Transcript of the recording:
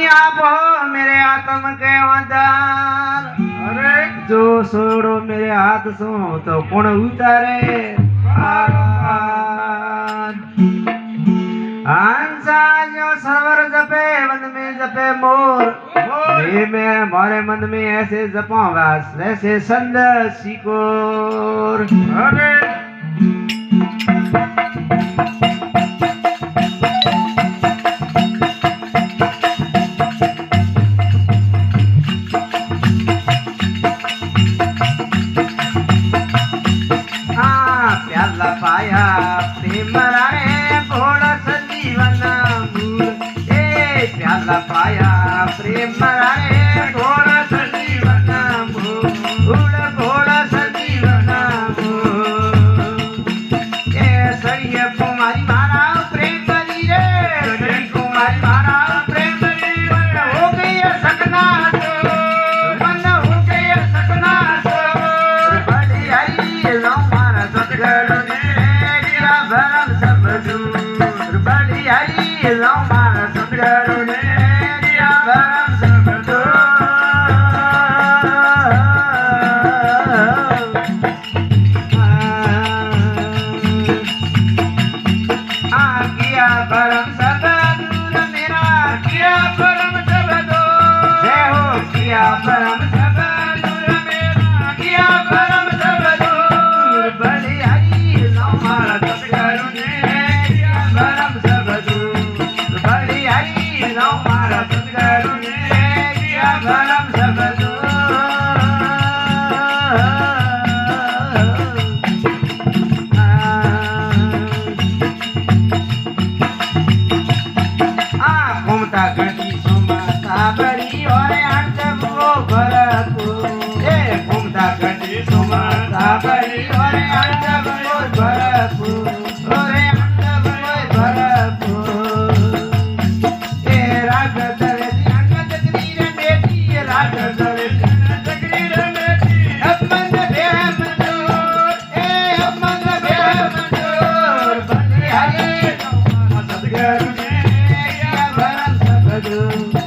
आप हो मेरे आत्म के आधार। अरे जो छोड़ो मेरे हाथ सो तो कौन उतारे हंसा जो सरवर जपे मन में जपे मोर मैं मारे मन में ऐसे जपाऊंगा जैसे संद सिकोर। अरे प्याला पाया प्रेम रे घोड़ा संजीवन मूल ए प्याला पाया प्रेम रे घोड़ा संजीवन मूल घोड़ा संजीवन मूल ए सरिया कुमारी मारा प्रेम करी रे सरिया कुमारी मारा प्रेम करी हो गई सकना मन हो गई सकना बड़ी आई लो मारा सतगढ़ भरम सब दूर बड़ी हरी लो मारा सतगढ़ भरम सब दूर किया भरम सब दूर मेरा किया भरम सब दूर जय हो किया भरम सब दूर मेरा किया भरम सब दूर बड़ी हरी लो मारा सतगढ़ भरम सब दूर बड़ी हरी लो मारा सतगढ़ भरम सब दूर घूमता गटी सुमता बड़ी और अंत वो भरपूर ए घूमता गटी सुमता बड़ी और अंत वो भरपूर और अंत वो भरपूर ए राग दरे अंगत तकदीर बेटी राग दरे तकदीर बेटी अब मन बेहम दूर ए अब मन बेहम दूर बड़ी हरी सतगढ़ भरम सब दूर